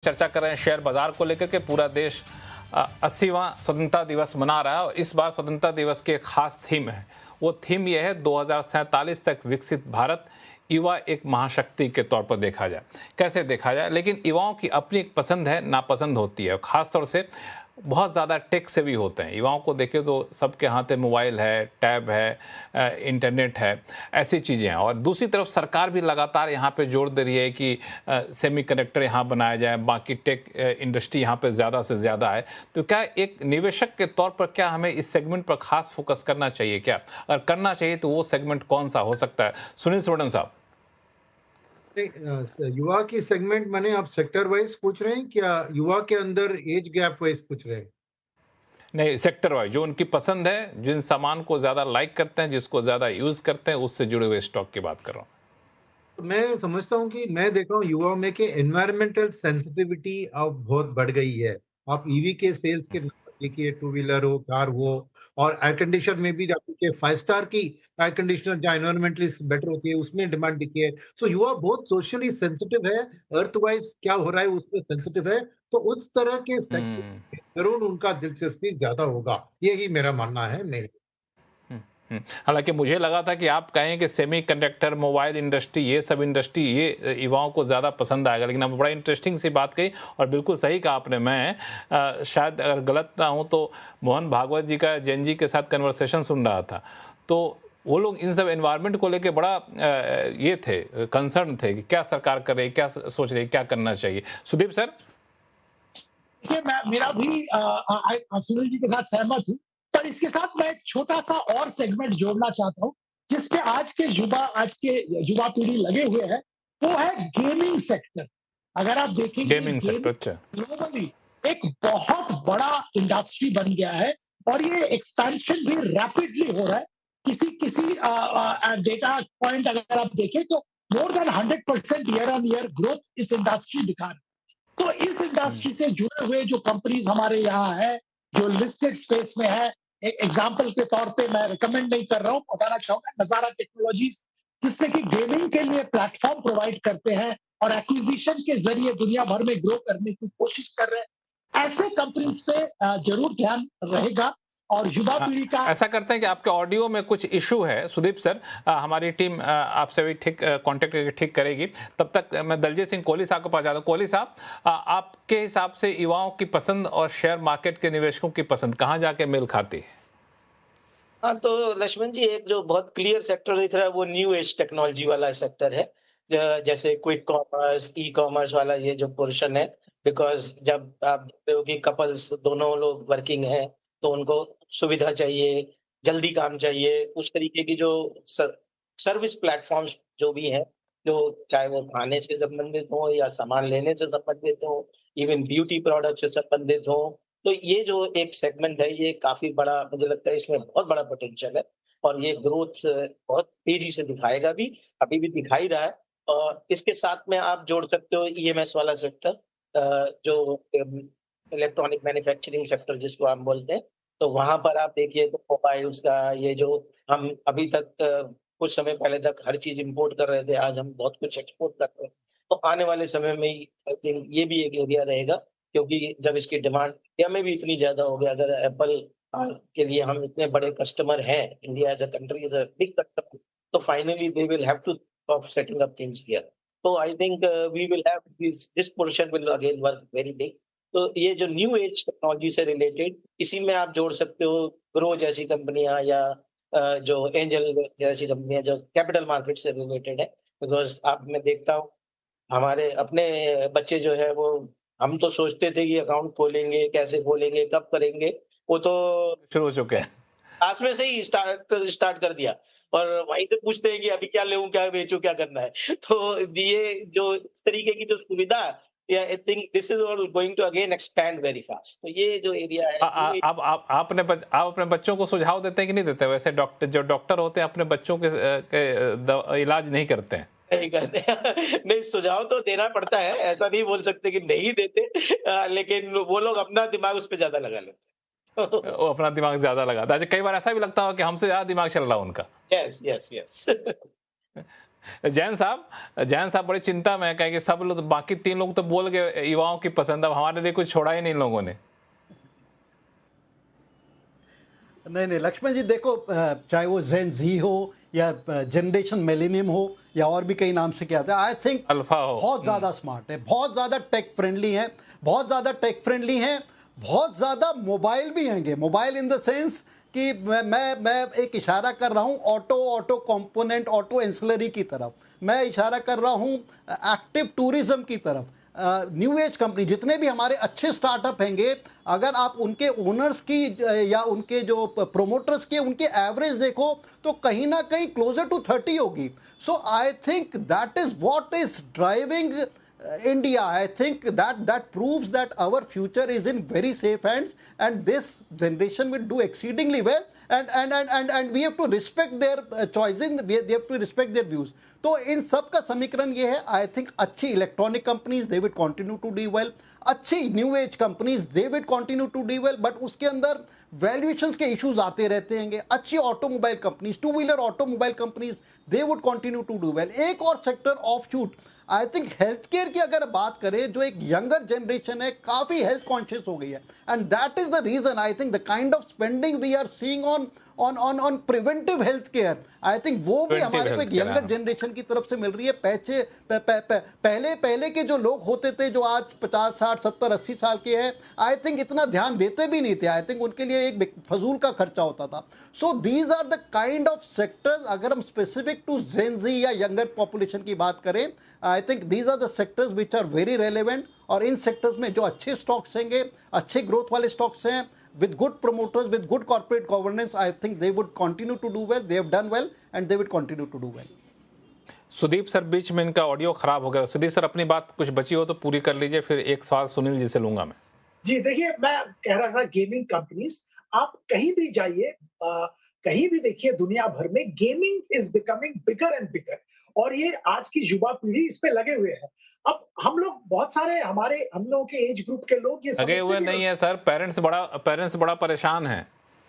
चर्चा कर रहे हैं शेयर बाजार को लेकर के। पूरा देश 80वां स्वतंत्रता दिवस मना रहा है और इस बार स्वतंत्रता दिवस की एक खास थीम है। वो थीम यह है 2047 तक विकसित भारत, युवा एक महाशक्ति के तौर पर देखा जाए। कैसे देखा जाए, लेकिन युवाओं की अपनी एक पसंद है, नापसंद होती है। खासतौर से बहुत ज़्यादा टेक से भी होते हैं। युवाओं को देखें तो सबके हाथ में मोबाइल है, टैब है, इंटरनेट है, ऐसी चीज़ें हैं। और दूसरी तरफ सरकार भी लगातार यहाँ पे जोर दे रही है कि सेमीकंडक्टर यहाँ बनाया जाए, बाकी टेक इंडस्ट्री यहाँ पे ज़्यादा से ज़्यादा है। तो क्या एक निवेशक के तौर पर क्या हमें इस सेगमेंट पर खास फोकस करना चाहिए क्या? अगर करना चाहिए तो वो सेगमेंट कौन सा हो सकता है? सुनील सुवर्णन साहब। युवा की सेगमेंट माने आप सेक्टर वाइज पूछ रहे हैं क्या युवा के अंदर एज गैप वाइज पूछ रहे हैं? नहीं, सेक्टर वाइज जो उनकी पसंद है, जिन सामान को ज़्यादा लाइक करते हैं, जिसको ज़्यादा यूज़ करते हैं, उससे जुड़े हुए स्टॉक की बात कर रहा हूँ। तो मैं समझता हूँ कि मैं देख रहा हूँ युवाओं में कि एनवायरमेंटल सेंसिटिविटी अब बहुत बढ़ गई है। आप ईवी के सेल्स के नंबर देखिए, टू व्हीलर हो, कार हो और एयर कंडीशनर में भी आप देखिए 5 स्टार की एयर कंडीशनर जो एनवायरमेंटली बेटर होती है, उसमें डिमांड दिखी है। तो युवा बहुत सोशली सेंसिटिव है, अर्थ वाइज क्या हो रहा है उसपे सेंसिटिव है, तो उस तरह के सेक्टर हुँ। में ज़रूर उनका दिलचस्पी ज़्यादा होगा। यही मेरा मानना है। मेरे हुँ, हुँ। हालाँकि मुझे लगा था कि आप कहें कि सेमीकंडक्टर, मोबाइल इंडस्ट्री, ये सब इंडस्ट्री ये युवाओं को ज़्यादा पसंद आएगा, लेकिन आपने बड़ा इंटरेस्टिंग सी बात कही और बिल्कुल सही कहा आपने। मैं शायद अगर गलत ना हूँ तो मोहन भागवत जी का जैन जी के साथ कन्वर्सेशन सुन रहा था। तो वो लोग इन सब एनवायरनमेंट को लेके बड़ा ये थे, कंसर्न थे कि क्या सरकार कर रही है, क्या सोच रही है, क्या करना चाहिए? सुदीप सर? देखिए, मैं मेरा भी सुनील जी के साथ सहमत हूँ, पर इसके साथ मैं एक छोटा-सा और सेगमेंट जोड़ना चाहता हूँ, जिसपे आज के युवा पीढ़ी लगे हुए हैं, वो है गेमिंग सेक्टर। अगर आप देखेंगे गेमिंग सेक्टर, अच्छा। गेमिंग ग्लोबली एक बहुत बड़ा इंडस्ट्री बन गया है और ये एक्सपेंशन भी रैपिडली हो रहा है। किसी डेटा पॉइंट अगर आप देखें तो more than 100% year on year growth इस इंडस्ट्री दिखा रहा है। तो इस हुँ। इंडस्ट्री से जुड़े हुए जो कंपनीज हमारे यहाँ है, जो लिस्टेड स्पेस में है, एग्जाम्पल के तौर पे मैं रिकमेंड नहीं कर रहा हूँ, बताना चाहूंगा नजारा टेक्नोलॉजीज, जिससे कि गेमिंग के लिए प्लेटफॉर्म प्रोवाइड करते हैं और एक्विजिशन के जरिए दुनिया भर में ग्रो करने की कोशिश कर रहे हैं। ऐसे कंपनीज पे जरूर ध्यान रहेगा और युवा पीढ़ी का। ऐसा करते हैं कि आपके ऑडियो में कुछ इशू है सुदीप सर। हमारी टीम आपसे भी ठीक कांटेक्ट करके ठीक करेगी। तब तक मैं दलजीत सिंह कोहली साहब को पहुंचा दूं। कोहली साहब, आपके हिसाब से युवाओं की पसंद और शेयर मार्केट के निवेशकों की पसंद कहाँ जाके मेल खाती है? हाँ, तो लक्ष्मण जी एक जो बहुत क्लियर सेक्टर दिख रहा है वो न्यू एज टेक्नोलॉजी वाला सेक्टर है। जैसे क्विक कॉमर्स, ई-कॉमर्स वाला ये जो पोर्शन है, बिकॉज़ जब आप देखते हो कि कपल्स दोनों लोग वर्किंग हैं, तो उनको सुविधा चाहिए, जल्दी काम चाहिए, उस तरीके की जो सर्विस प्लेटफ़ॉर्म्स जो भी हैं, जो चाहे वो खाने से संबंधित हों या सामान लेने से संबंधित हों, इवन ब्यूटी प्रोडक्ट से संबंधित हों, तो ये जो एक सेगमेंट है, ये काफ़ी बड़ा मुझे लगता है इसमें बहुत बड़ा पोटेंशियल है और ये ग्रोथ बहुत तेज़ी से दिखाएगा भी, अभी भी दिखा ही रहा है। और इसके साथ में आप जोड़ सकते हो ईएमएस वाला सेक्टर, जो इलेक्ट्रॉनिक मैन्युफैक्चरिंग सेक्टर जिसको हम बोलते हैं। तो वहाँ पर आप देखिए तो मोबाइल्स का ये जो हम अभी तक कुछ समय पहले तक हर चीज़ इम्पोर्ट कर रहे थे, आज हम बहुत कुछ एक्सपोर्ट कर रहे हैं। तो आने वाले समय में आई थिंक ये भी एक एरिया रहेगा, क्योंकि जब इसकी डिमांड इंडिया में भी इतनी ज़्यादा हो गया, अगर एप्पल के लिए हम इतने बड़े कस्टमर हैं, India as a country is a big customer, तो finally they will have to of setting up things here. तो I think we will have this portion will again work very big. तो ये जो new age technology से related, इसी में आप जोड़ सकते हो ग्रो जैसी कंपनियाँ या जो एंजल जैसी कंपनियाँ जो कैपिटल मार्केट से रिलेटेड है। बिकॉज़ अब मैं देखता हूँ हमारे अपने बच्चे जो है वो, हम तो सोचते थे कि अकाउंट खोलेंगे, कैसे खोलेंगे, कब करेंगे, वो तो शुरू हो चुके हैं। क्लास में से ही स्टार्ट कर दिया और वहीं से पूछते हैं कि अभी क्या लूँ, क्या बेचूँ, क्या करना है। तो ये जो इस तरीके की जो सुविधा, या I think this is all going to again expand very fast. तो ये जो एरिया है न्यू एज। आप आप अपने बच्चों को सुझाव देते हैं कि नहीं देते? वैसे डॉक्टर होते हैं अपने बच्चों के इलाज नहीं करते हैं। नहीं करते। नहीं, सुझाव तो देना पड़ता है, ऐसा नहीं बोल सकते कि नहीं देते, लेकिन वो लोग अपना दिमाग उस पे ज़्यादा लगा लेते हैं। वो अपना दिमाग ज़्यादा लगाता है। अच्छा, कई बार ऐसा भी लगता हो कि हमसे ज़्यादा दिमाग चल रहा है उनका। Yes, yes, yes. जैन साहब बड़ी चिंता में है, कहें कि सब लोग, बाकी 3 लोग तो बोल गए युवाओं की पसंद, अब हमारे लिए कुछ छोड़ा ही नहीं इन लोगों ने। नहीं नहीं लक्ष्मण जी देखो, चाहे वो जेन जी हो या जनरेशन मिलेनियम हो या और भी कई नाम से क्या आता है, आई थिंक अल्फा हो, बहुत ज्यादा स्मार्ट है, बहुत ज्यादा टेक फ्रेंडली है, बहुत ज्यादा टेक फ्रेंडली है, बहुत ज्यादा मोबाइल भी हैंगे। मोबाइल इन द सेंस कि मैं एक इशारा कर रहा हूं ऑटो कंपोनेंट, ऑटो एंसिलरी की तरफ, मैं इशारा कर रहा हूं एक्टिव टूरिज्म की तरफ। न्यू एज कंपनी जितने भी हमारे अच्छे स्टार्टअप हैंगे, अगर आप उनके ओनर्स की या उनके जो प्रोमोटर्स के उनके एवरेज देखो तो कहीं ना कहीं क्लोजर टू 30 होगी। So I think that is what is driving India. I think that proves that our future is in very safe hands, and this generation will do exceedingly well. And we have to respect their choices. They have to respect their views. तो इन सब का समीकरण ये है, I think अच्छी electronic companies they will continue to do well, अच्छी new age companies they will continue to do well, but उसके अंदर वैल्यूएशंस के इश्यूज आते रहते हैं। अच्छी automobile companies, two wheeler automobile companies, they would continue to do well. एक और sector of shoot, I think health care की अगर बात करें, जो एक यंगर जनरेशन है काफ़ी हेल्थ कॉन्शियस हो गई है, and that is the reason I think the kind of spending we are seeing on preventive health care, I think वो भी हमारे को एक यंगर जनरेशन की तरफ से मिल रही है। पहले के जो लोग होते थे जो आज 50 60 70 80 साल के हैं, आई थिंक इतना ध्यान देते भी नहीं थे, आई थिंक उनके लिए एक फजूल का खर्चा होता था। So these are the kind of sectors, अगर हम स्पेसिफिक टू जेन जी या यंगर पॉपुलेशन की बात करें, I think these are the sectors which are very relevant. और इन सेक्टर्स में जो अच्छे स्टॉक्स होंगे, अच्छे ग्रोथ वाले स्टॉक्स हैं, with good promoters, with good corporate governance, I think they would continue to do well. They have done well and they would continue to do well. Sudeep sir, बीच में इनका ऑडियो खराब हो गया। सुदीप सर, अपनी बात कुछ बची हो तो पूरी कर लीजिए, फिर एक सवाल सुनील जी से लूंगा मैं। जी देखिए, मैं कह रहा था गेमिंग कंपनीज, आप कहीं भी जाइए, कहीं भी देखिए, दुनिया भर में gaming is becoming bigger and bigger, और ये आज की युवा पीढ़ी इस पे लगे हुए हैं। अब हम लोग बहुत सारे हम लोगों के एज ग्रुप के लोग ये लगे हुए नहीं है सर, पेरेंट्स बड़ा परेशान है।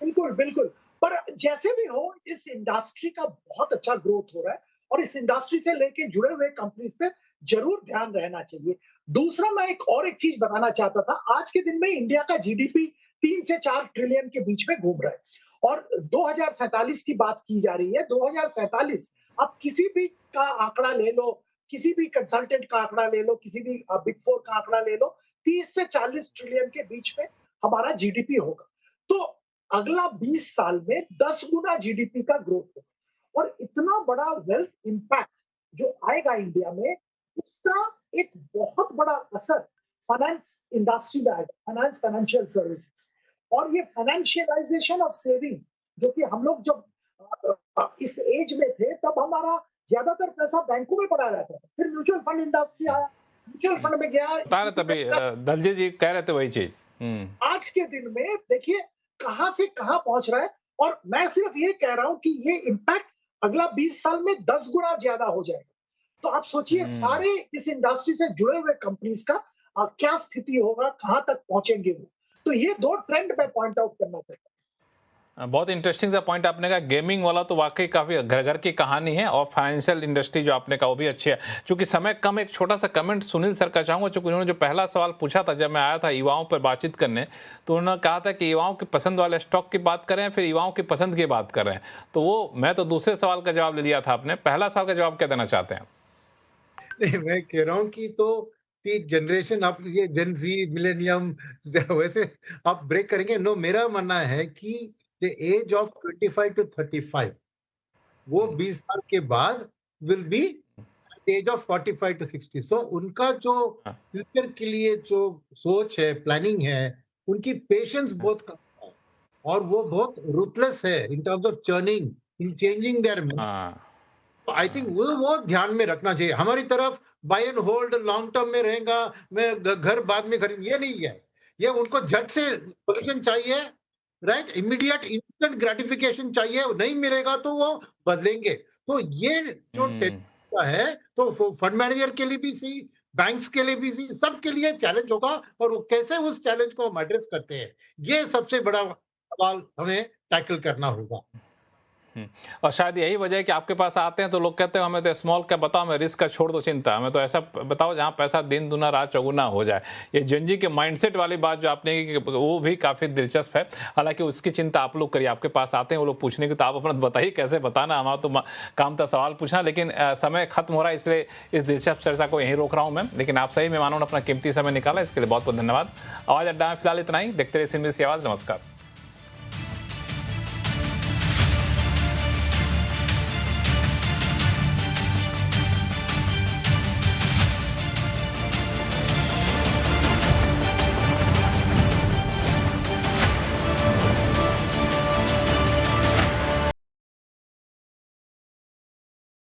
बिल्कुल बिल्कुल, पर जैसे भी हो, इस इंडस्ट्री का बहुत अच्छा ग्रोथ हो रहा है, और इस इंडस्ट्री से लेके जुड़े हुए कंपनीज पे जरूर ध्यान रहना चाहिए। दूसरा, मैं एक चीज बताना चाहता था, आज के दिन में इंडिया का जीडीपी 3 से 4 ट्रिलियन के बीच में घूम रहा है, और 2047 की बात की जा रही है। 2047, आप किसी भी का आंकड़ा ले लो, किसी भी कंसल्टेंट का आंकड़ा ले लो, किसी भी बिग 4 का आंकड़ा ले लो, 30 से 40 ट्रिलियन के बीच में हमारा जीडीपी होगा। तो अगला 20 साल में 10 गुना जीडीपी का ग्रोथ होगा, और इतना बड़ा वेल्थ इंपैक्ट जो आएगा इंडिया में, उसका एक बहुत बड़ा असर फाइनेंस इंडस्ट्री में आएगा, फाइनेंशियल सर्विसेज। और ये फाइनेंशियलाइजेशन ऑफ सेविंग, जो कि हम लोग जब इस एज में थे, तब हमारा ज्यादातर पैसा बैंकों में पड़ा रहता था, फिर म्यूचुअल फंड इंडस्ट्री आया, म्यूचुअल फंड में गया, तभी दलजी जी कह रहे थे वही चीज। आज के दिन में देखिए कहां से कहां पहुंच रहा है, और मैं सिर्फ ये कह रहा हूं कि ये इंपैक्ट अगला 20 साल में 10 गुना ज्यादा हो जाएगा। तो आप सोचिए, सारे इस इंडस्ट्री से जुड़े हुए कंपनीज का क्या स्थिति होगा, कहां तक पहुंचेंगे वो। तो ये 2 ट्रेंड मैं पॉइंट आउट करना चाहता हूं। बहुत इंटरेस्टिंग सा पॉइंट आपने कहा। गेमिंग वाला तो वाकई काफ़ी घर घर की कहानी है, और फाइनेंशियल इंडस्ट्री जो आपने कहा वो भी अच्छी है। चूंकि समय कम, एक छोटा सा कमेंट सुनील सर का चाहूँगा, चूंकि उन्होंने जो पहला सवाल पूछा था जब मैं आया था युवाओं पर बातचीत करने, तो उन्होंने कहा था कि युवाओं की पसंद वाले स्टॉक की बात करें, फिर युवाओं की पसंद की बात कर रहे हैं। तो वो मैं तो दूसरे सवाल का जवाब ले लिया था, आपने पहला सवाल का जवाब क्या देना चाहते हैं? नहीं, मैं कह रहा हूँ कि तो जनरेशन, आप ये जेन जी, मिलेनियम, वैसे आप ब्रेक करेंगे। नो, मेरा मानना है कि द एज ऑफ 25 to 35, वो 20 साल के बाद will be age of 45 to 60। So उनका जो फ्यूचर के लिए जो सोच है, प्लानिंग है, उनकी पेशेंस बहुत कम है, और वो बहुत रूथलेस है in terms of churning, in changing there. I think वो ध्यान में रखना चाहिए। हमारी तरफ buy and hold, long term में रहेगा, मैं घर बाद में खरीद, ये नहीं है। ये उनको झट से सोल्यूशन चाहिए, राइट, इमीडिएट इंस्टेंट ग्रेटिफिकेशन चाहिए, नहीं मिलेगा तो वो बदलेंगे। तो ये जो है, तो फंड मैनेजर के लिए भी सही, बैंक्स के लिए भी सही, सबके लिए चैलेंज होगा, और वो कैसे उस चैलेंज को हम एड्रेस करते हैं, ये सबसे बड़ा सवाल हमें टैकल करना होगा। और शायद यही वजह है कि आपके पास आते हैं तो लोग कहते हैं हमें तो स्मॉल कैप बताओ, हमें रिस्क का छोड़ दो चिंता, हमें तो ऐसा बताओ जहां पैसा दिन दुना रात चौगुना हो जाए। ये जेनजी के माइंडसेट वाली बात जो आपने की वो भी काफ़ी दिलचस्प है। हालांकि उसकी चिंता आप लोग करिए, आपके पास आते हैं वो लोग पूछने की, तो आप अपना बताइए कैसे बताना, हमारा तो काम था सवाल पूछना। लेकिन समय खत्म हो रहा है, इसलिए इस दिलचस्प चर्चा को यहीं रोक रहा हूँ मैं। लेकिन आप सही मेहमानों ने अपना कीमती समय निकाला, इसके लिए बहुत बहुत धन्यवाद। आवाज़ अड्डा में फिलहाल इतना ही। देखते रहिए सिंधी सी आवाज़। नमस्कार।